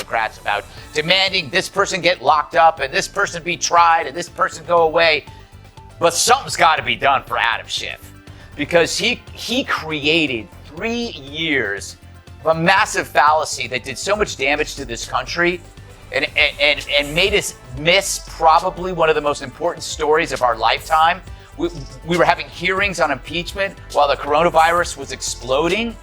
Democrats about demanding this person get locked up and this person be tried and this person go away. But something's got to be done for Adam Schiff, because he created 3 years of a massive fallacy that did so much damage to this country and made us miss probably one of the most important stories of our lifetime. We were having hearings on impeachment while the coronavirus was exploding.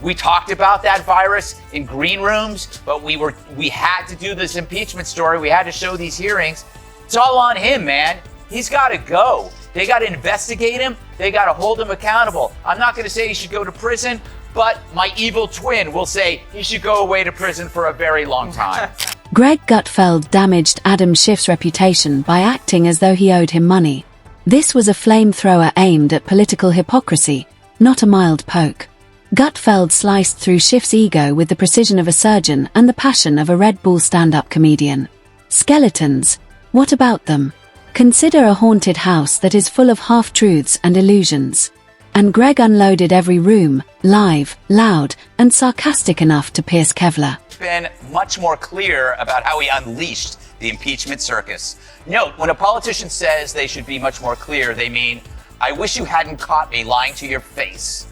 We talked about that virus in green rooms, but we had to do this impeachment story. We had to show these hearings. It's all on him, man. He's got to go. They got to investigate him. They got to hold him accountable. I'm not going to say he should go to prison, but my evil twin will say he should go away to prison for a very long time. Greg Gutfeld damaged Adam Schiff's reputation by acting as though he owed him money. This was a flamethrower aimed at political hypocrisy, not a mild poke. Gutfeld sliced through Schiff's ego with the precision of a surgeon and the passion of a Red Bull stand-up comedian. Skeletons. What about them? Consider a haunted house that is full of half-truths and illusions. And Greg unloaded every room, live, loud, and sarcastic enough to pierce Kevlar. Been much more clear about how he unleashed the impeachment circus. Note, when a politician says they should be much more clear, they mean, I wish you hadn't caught me lying to your face.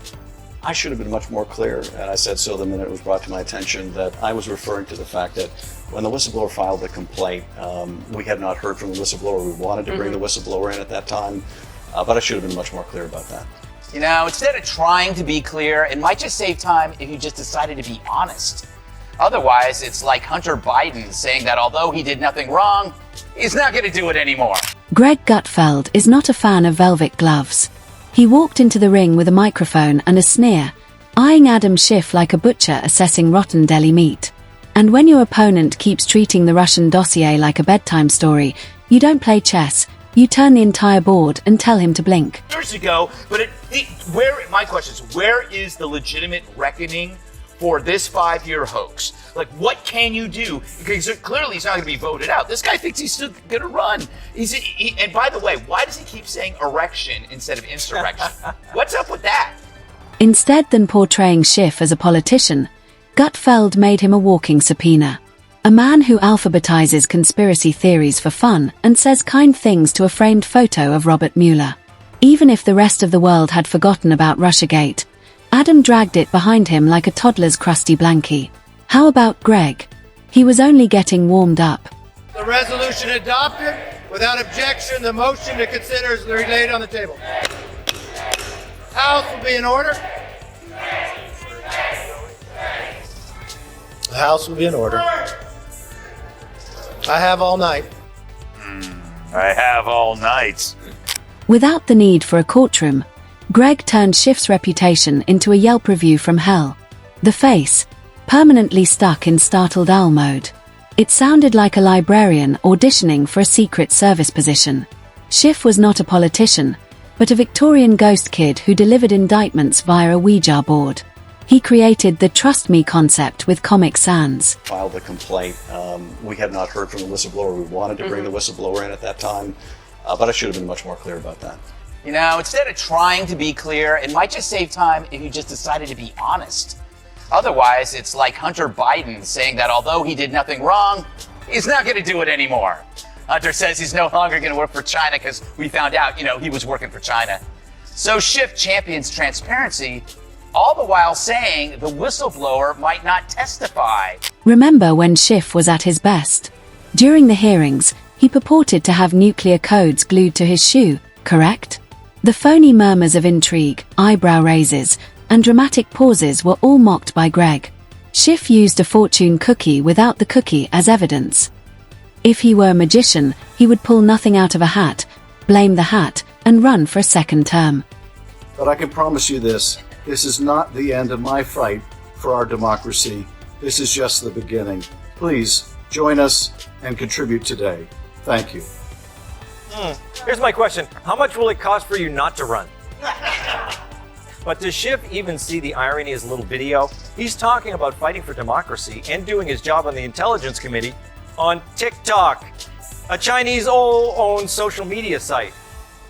I should have been much more clear, and I said so the minute it was brought to my attention, that I was referring to the fact that when the whistleblower filed the complaint, we had not heard from the whistleblower. We wanted to bring the whistleblower in at that time, but I should have been much more clear about that. You know, instead of trying to be clear, it might just save time if you just decided to be honest. Otherwise, it's like Hunter Biden saying that although he did nothing wrong, he's not going to do it anymore. Greg Gutfeld is not a fan of velvet gloves. He walked into the ring with a microphone and a sneer, eyeing Adam Schiff like a butcher assessing rotten deli meat. And when your opponent keeps treating the Russian dossier like a bedtime story, you don't play chess. You turn the entire board and tell him to blink. Years ago, but my question is, where is the legitimate reckoning for this 5-year hoax? Like, what can you do? Because clearly he's not going to be voted out. This guy thinks he's still going to run. And by the way, why does he keep saying erection instead of insurrection? What's up with that? Instead than portraying Schiff as a politician, Gutfeld made him a walking subpoena. A man who alphabetizes conspiracy theories for fun and says kind things to a framed photo of Robert Mueller. Even if the rest of the world had forgotten about Russiagate, Adam dragged it behind him like a toddler's crusty blankie. How about Greg? He was only getting warmed up. The resolution adopted. Without objection, the motion to consider is laid on the table. House will be in order. The House will be in order. I have all night. I have all night. Without the need for a courtroom, Greg turned Schiff's reputation into a Yelp review from hell. The face, permanently stuck in startled owl mode. It sounded like a librarian auditioning for a Secret Service position. Schiff was not a politician, but a Victorian ghost kid who delivered indictments via a Ouija board. He created the Trust Me concept with Comic Sans. Filed the complaint. We had not heard from the whistleblower. We wanted to bring the whistleblower in at that time, but I should have been much more clear about that. You know, instead of trying to be clear, it might just save time if you just decided to be honest. Otherwise, it's like Hunter Biden saying that although he did nothing wrong, he's not going to do it anymore. Hunter says he's no longer going to work for China because we found out, he was working for China. So Schiff champions transparency, all the while saying the whistleblower might not testify. Remember when Schiff was at his best? During the hearings, he purported to have nuclear codes glued to his shoe, correct? The phony murmurs of intrigue, eyebrow raises, and dramatic pauses were all mocked by Greg. Schiff used a fortune cookie without the cookie as evidence. If he were a magician, he would pull nothing out of a hat, blame the hat, and run for a second term. But I can promise you this is not the end of my fight for our democracy. This is just the beginning. Please join us and contribute today. Thank you. Here's my question. How much will it cost for you not to run? But does Schiff even see the irony in his little video? He's talking about fighting for democracy and doing his job on the Intelligence Committee on TikTok, a Chinese-owned social media site.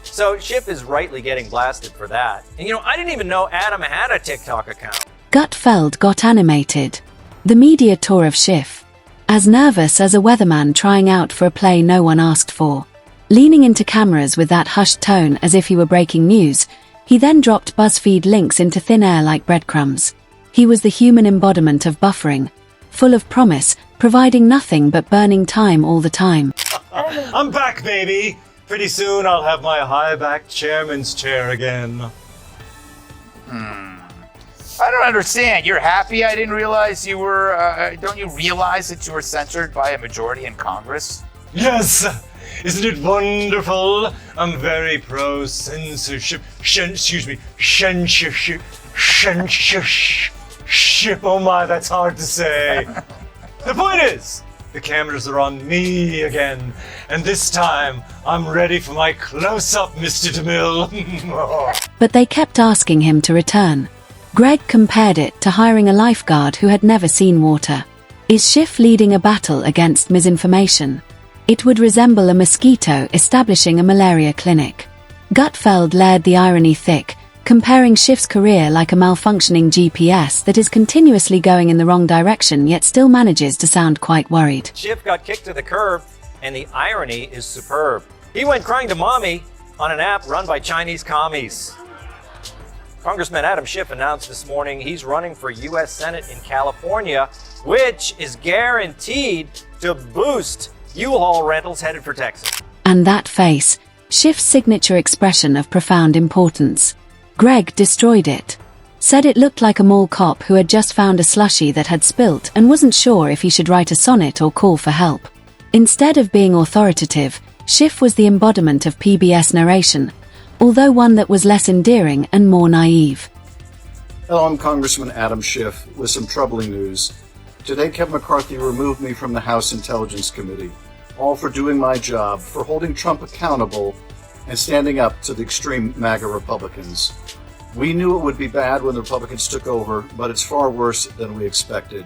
So Schiff is rightly getting blasted for that. And I didn't even know Adam had a TikTok account. Gutfeld got animated. The media tour of Schiff. as nervous as a weatherman trying out for a play no one asked for. Leaning into cameras with that hushed tone as if he were breaking news, he then dropped BuzzFeed links into thin air like breadcrumbs. He was the human embodiment of buffering, full of promise, providing nothing but burning time all the time. I'm back, baby. Pretty soon I'll have my high-backed chairman's chair again. I don't understand. You're happy I didn't realize you were, don't you realize that you were censored by a majority in Congress? Yes! Isn't it wonderful? I'm very pro-censorship. Censorship. Oh my, that's hard to say. The point is, the cameras are on me again. And this time, I'm ready for my close-up, Mr. DeMille. But they kept asking him to return. Greg compared it to hiring a lifeguard who had never seen water. Is Schiff leading a battle against misinformation? It would resemble a mosquito establishing a malaria clinic. Gutfeld layered the irony thick, comparing Schiff's career like a malfunctioning GPS that is continuously going in the wrong direction yet still manages to sound quite worried. Schiff got kicked to the curb, and the irony is superb. He went crying to mommy on an app run by Chinese commies. Congressman Adam Schiff announced this morning he's running for U.S. Senate in California, which is guaranteed to boost U-Haul rentals headed for Texas. And that face, Schiff's signature expression of profound importance. Greg destroyed it. Said it looked like a mall cop who had just found a slushie that had spilt and wasn't sure if he should write a sonnet or call for help. Instead of being authoritative, Schiff was the embodiment of PBS narration, although one that was less endearing and more naive. Hello, I'm Congressman Adam Schiff with some troubling news. Today, Kevin McCarthy removed me from the House Intelligence Committee, all for doing my job, for holding Trump accountable and standing up to the extreme MAGA Republicans. We knew it would be bad when the Republicans took over, but it's far worse than we expected.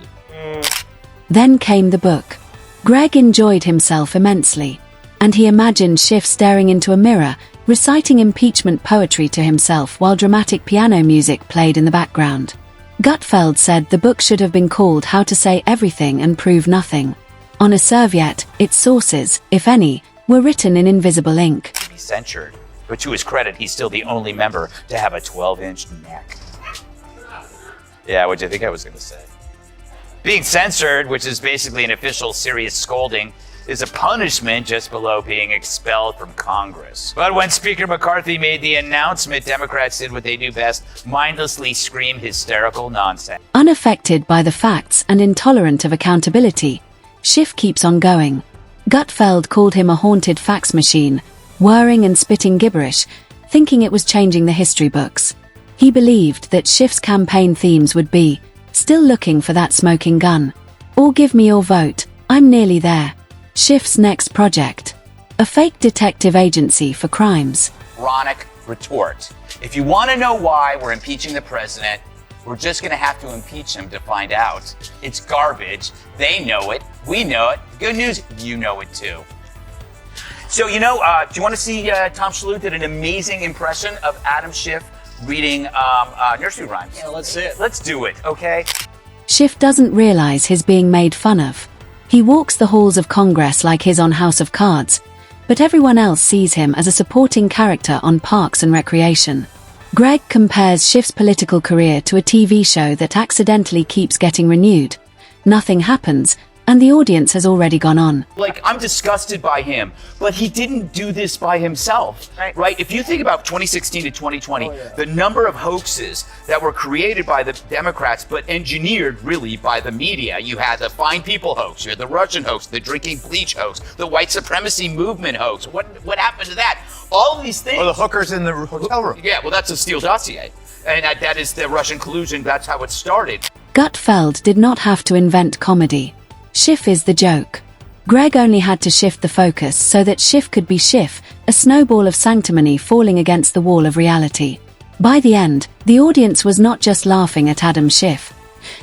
Then came the book. Greg enjoyed himself immensely, and he imagined Schiff staring into a mirror, reciting impeachment poetry to himself while dramatic piano music played in the background. Gutfeld said the book should have been called How to Say Everything and Prove Nothing. On a serviette, its sources, if any, were written in invisible ink. He's censured, but to his credit, he's still the only member to have a 12-inch neck. Yeah, what'd you think I was going to say? Being censored, which is basically an official serious scolding, is a punishment just below being expelled from Congress. But when Speaker McCarthy made the announcement, Democrats did what they do best, mindlessly scream hysterical nonsense. Unaffected by the facts and intolerant of accountability, Schiff keeps on going. Gutfeld called him a haunted fax machine, whirring and spitting gibberish, thinking it was changing the history books. He believed that Schiff's campaign themes would be, still looking for that smoking gun, or give me your vote, I'm nearly there. Schiff's next project, a fake detective agency for crimes. Ironic retort. If you want to know why we're impeaching the president, we're just going to have to impeach him to find out. It's garbage. They know it. We know it. Good news, you know it too. So, do you want to see Tom Shalhoub did an amazing impression of Adam Schiff reading nursery rhymes? Yeah, let's see it. Let's do it, okay? Schiff doesn't realize he's being made fun of. He walks the halls of Congress like he's on House of Cards, but everyone else sees him as a supporting character on Parks and Recreation. Greg compares Schiff's political career to a TV show that accidentally keeps getting renewed. Nothing happens, and the audience has already gone on. I'm disgusted by him, but he didn't do this by himself, right? If you think about 2016 to 2020, the number of hoaxes that were created by the Democrats, but engineered really by the media. You had the Fine People hoax, you had the Russian hoax, the drinking bleach hoax, the white supremacy movement hoax. What happened to that? All of these things. Or the hookers in the hotel room. Yeah, well, that's a Steele dossier. And that is the Russian collusion. That's how it started. Gutfeld did not have to invent comedy. Schiff is the joke. Greg only had to shift the focus so that Schiff could be Schiff, a snowball of sanctimony falling against the wall of reality. By the end, the audience was not just laughing at Adam Schiff.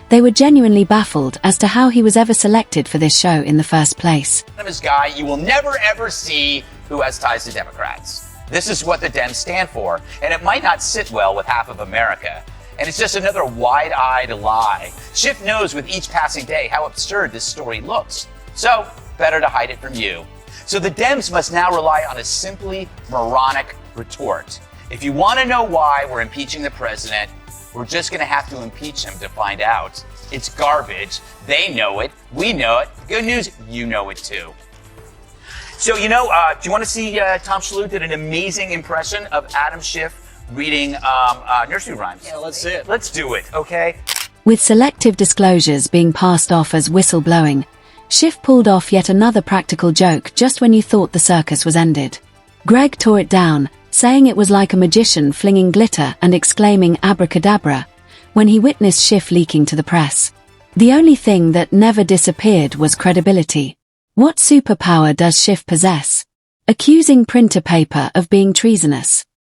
They were genuinely baffled as to how he was ever selected for this show in the first place. This guy you will never ever see who has ties to Democrats. This is what the Dems stand for, and it might not sit well with half of America. And it's just another wide-eyed lie. Schiff knows with each passing day how absurd this story looks. So, better to hide it from you. So the Dems must now rely on a simply moronic retort. If you want to know why we're impeaching the president, we're just going to have to impeach him to find out. It's garbage. They know it. We know it. The good news, you know it too. So, do you want to see Tom Shalhoub did an amazing impression of Adam Schiff reading nursery rhymes? Yeah, let's see it. Let's do it, okay? With selective disclosures being passed off as whistleblowing, Schiff pulled off yet another practical joke just when you thought the circus was ended. Greg tore it down, saying it was like a magician flinging glitter and exclaiming abracadabra when he witnessed Schiff leaking to the press. The only thing that never disappeared was credibility. What superpower does Schiff possess? Accusing printer paper of being treasonous.